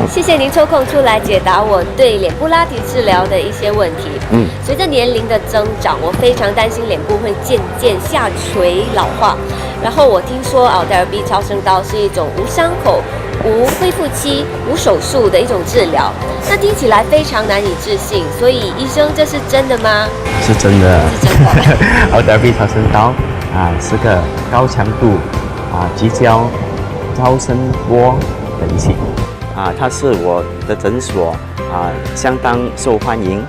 谢谢您抽空出来解答我对脸部拉提治疗的一些问题。随着年龄的增长，我非常担心脸部会渐渐下垂老化。然后我听说奥黛尔 B 超声刀是一种无伤口、无恢复期、无手术的一种治疗，那听起来非常难以置信。所以医生，这是真的吗？是真的。是真的。奥黛尔 B 超声刀是个高强度聚焦超声波的仪器它是我的诊所相当受欢迎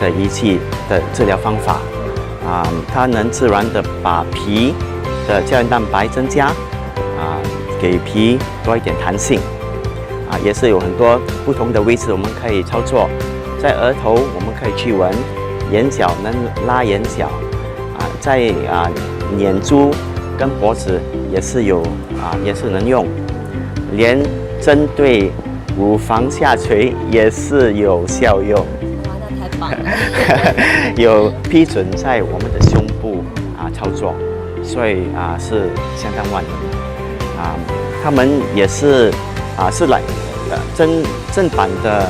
的仪器的治疗方法它能自然的把皮的胶原蛋白增加给皮多一点弹性也是有很多不同的位置我们可以操作，在额头我们可以去纹，眼角能拉眼角在眼珠跟脖子也是有也是能用，连针对乳房下垂也是有效用。哇，那太棒了！有批准在我们的胸部操作，所以是相当万能他们也是是来正版的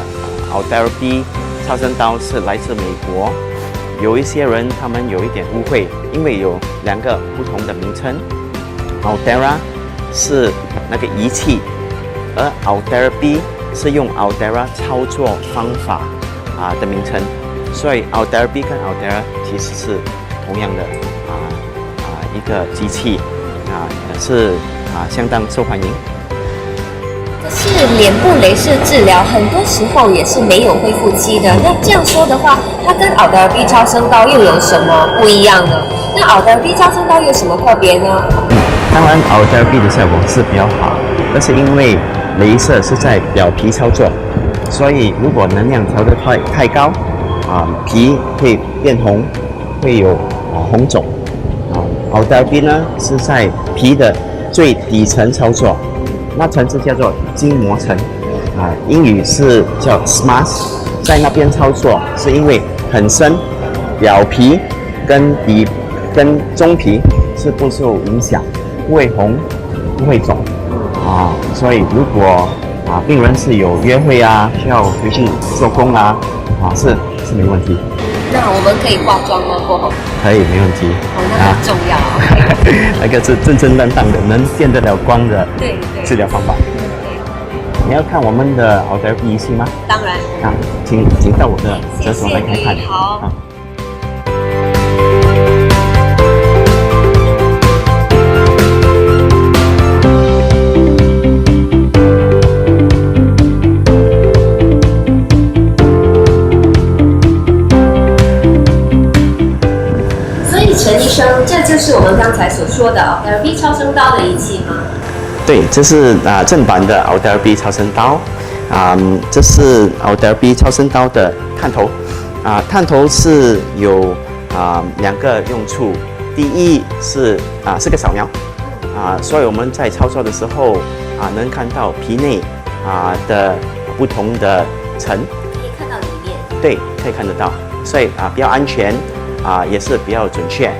奥黛尔 B 超声刀是来自美国。有一些人他们有一点误会，因为有2个不同的名称 ，Altera 是那个仪器，而 Altera B 是用 Altera 操作方法的名称，所以 Altera B 跟 Altera 其实是同样的一个机器是相当受欢迎。可是脸部雷射治疗很多时候也是没有恢复期的，那这样说的话，它跟奥黛尔 B 超声刀又有什么不一样呢？那奥黛尔 B 超声刀有什么特别呢？当然奥黛尔 B 的效果是比较好，但是因为雷射是在表皮操作，所以如果能量调得太高皮会变红，会有红肿奥黛尔 B 呢是在皮的最底层操作，那层次叫做筋膜层英语是叫 SMAS， 在那边操作是因为很深，表皮跟中皮是不受影响，不会红，不会肿所以如果病人是有约会需要回去做工是没问题。那我们可以化妆吗？过后可以，没问题。那很重要。那个是正正当当的，能见得了光的治疗方法。你要看我们的奥黛尔 B 仪器吗？当然。请到我的诊所来看看。好。陈医生，这就是我们刚才所说的奥黛尔 B 超声刀的仪器吗？对，这是正版的奥黛尔 B 超声刀这是奥黛尔 B 超声刀的探头探头是有2个用处，第一是个扫描所以我们在操作的时候能看到皮内的不同的层，可以看到里面。对，可以看得到，所以比较安全也是比较准确，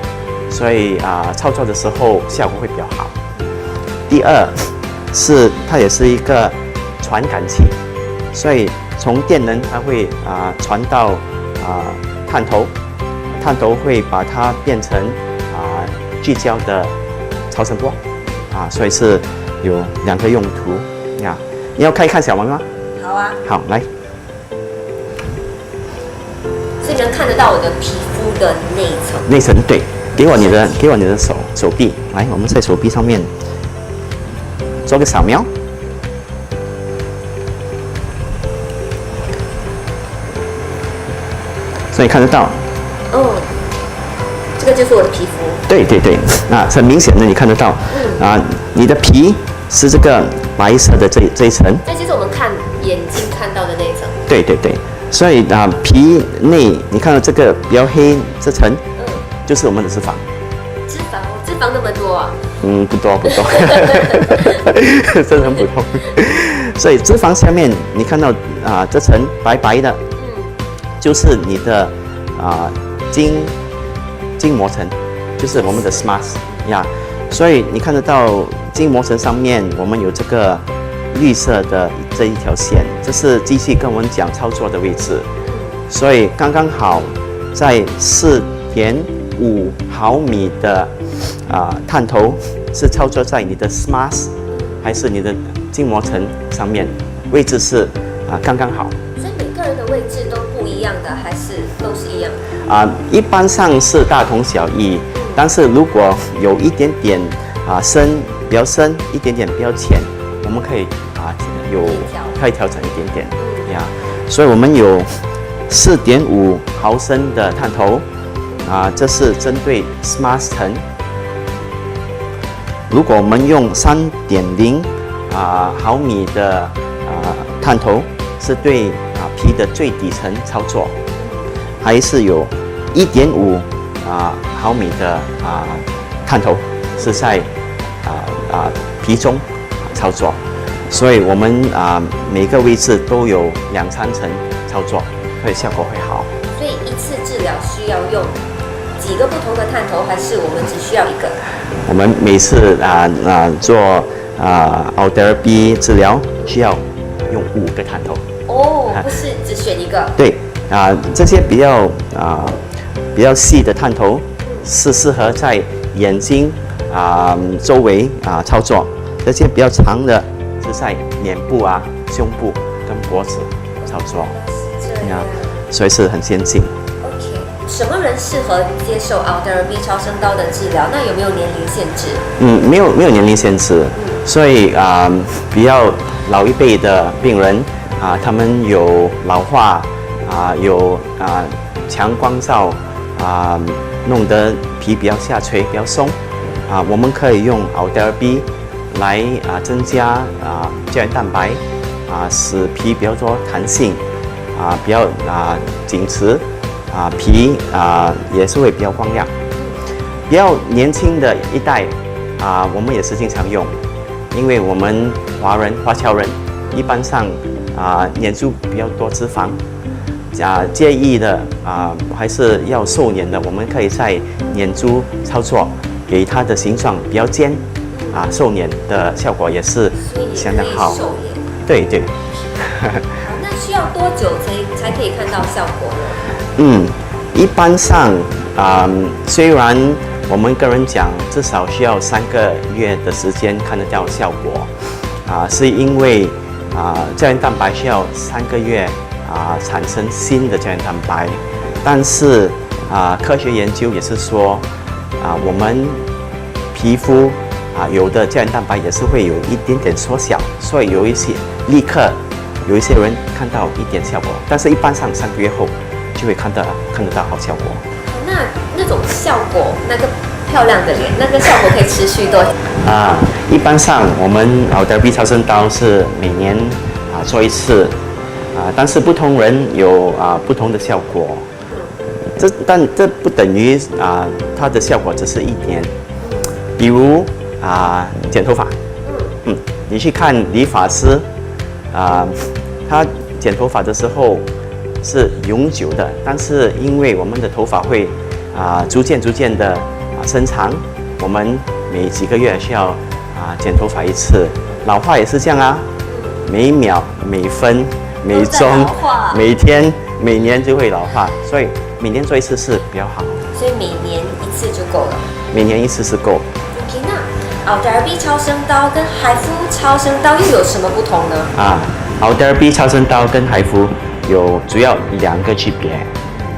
所以操作的时候效果会比较好。第二是它也是一个传感器，所以从电能它会传到探头，探头会把它变成聚焦的超声波所以是有2个用途你要看小王吗？好啊。好，来。所以能看得到我的皮肤的内层对，给我你的手臂，来，我们在手臂上面做个扫描，所以看得到。这个就是我的皮肤。对，很明显的你看得到你的皮是这个白色的这一层，这就是我们看眼睛看到的那一层。对，所以皮内你看到这个比较黑这层就是我们的脂肪。脂肪那么多不多，真的很普通。所以脂肪下面你看到这层白白的就是你的筋膜层，就是我们的 SMAS 所以你看得到筋膜层上面我们有这个绿色的这一条线，这是机器跟我们讲操作的位置，所以刚刚好在4.5毫米的探头是操作在你的 SMART 还是你的筋膜层上面，位置是刚刚好。所以每个人的位置都不一样的，还是都是一样的？一般上是大同小异，但是如果有一点点深，比较深，一点点比较浅，我们可以可以调整一点点呀。所以我们有4.5毫升的探头这是针对 SMART 层。如果我们用3.0毫米的探头，是对皮的最底层操作，还是有1.5毫米的探头是在皮中操作，所以我们每个位置都有2、3层操作，所以效果会好。所以一次治疗需要用几个不同的探头，还是我们只需要一个？我们每次做奥德尔 B 治疗需要用5个探头。哦，不是只选一个。对这些比较细的探头是适合在眼睛周围操作，这些比较长的是在脸部胸部跟脖子操作。所以是很先进。OK， 什么人适合接受奥德尔 B 超声刀的治疗？那有没有年龄限制？没有年龄限制，所以比较老一辈的病人他们有老化有强光照弄得皮比较下垂比较松我们可以用奥德尔 B 来增加胶原蛋白使皮比较多弹性比较紧实皮也是会比较光亮。比较年轻的一代我们也是经常用，因为我们华侨人一般上眼珠比较多脂肪介意的还是要瘦脸的，我们可以在眼珠操作，给它的形状比较尖瘦脸的效果也是相当好。瘦脸。对。那需要多久才可以看到效果呢？一般上虽然我们跟人讲至少需要3个月的时间看得到效果是因为胶原蛋白需要3个月产生新的胶原蛋白，但是科学研究也是说我们皮肤有的胶原蛋白也是会有一点点缩小，所以有一些人看到一点效果，但是一般上3个月后就会看得到好效果。那种效果，那个漂亮的脸，那个效果可以持续多久？一般上我们奥德尔 B 超声刀是每年做一次但是不同人有不同的效果。但这不等于它的效果只是1年。比如剪头发，你去看理发师他剪头发的时候是永久的，但是因为我们的头发会逐渐的伸长，我们每几个月需要剪头发一次。老化也是这样每秒每分每钟每天每年就会老化，所以每年做一次是比较好。所以每年一次就够了。每年一次是够。OK， 那奥德尔 B 超声刀跟海夫超声刀又有什么不同呢？奥德尔 B 超声刀跟海夫有主要2个区别。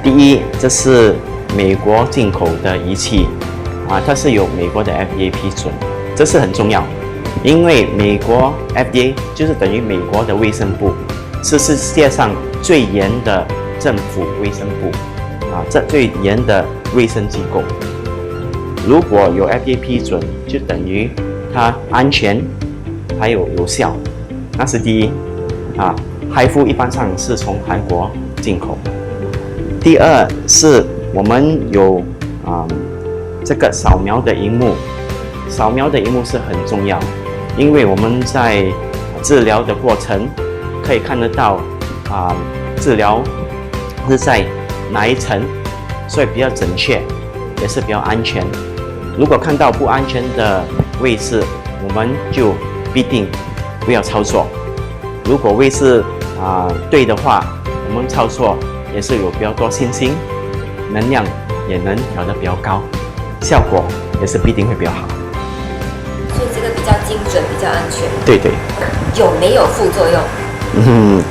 第一，这是美国进口的仪器它是有美国的 FDA 批准，这是很重要，因为美国 FDA 就是等于美国的卫生部，是世界上最严的政府卫生部这最严的卫生机构。如果有 FDA 批准，就等于它安全还有效，那是第一海夫一般上是从韩国进口。第二是我们有这个扫描的萤幕，扫描的萤幕是很重要，因为我们在治疗的过程可以看得到治疗是在哪一层，所以比较准确，也是比较安全。如果看到不安全的位置，我们就必定不要操作。如果位置对的话，我们操作也是有比较多信心，能量也能调得比较高，效果也是必定会比较好。所以这个比较精准，比较安全。对对。有没有副作用？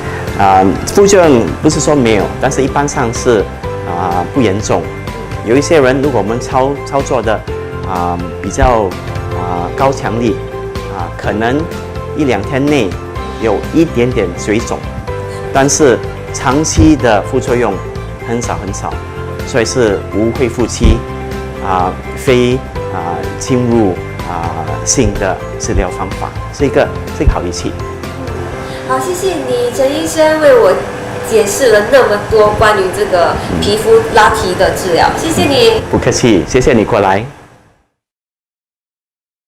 副作用不是说没有，但是一般上是不严重。有一些人，如果我们操作的比较高强力可能1-2天内有一点点水肿，但是长期的副作用很少，所以是无恢复期非侵入性的治疗方法，是一个好仪器。好，谢谢你，陈医生为我解释了那么多关于这个皮肤拉提的治疗，谢谢你。不客气，谢谢你过来。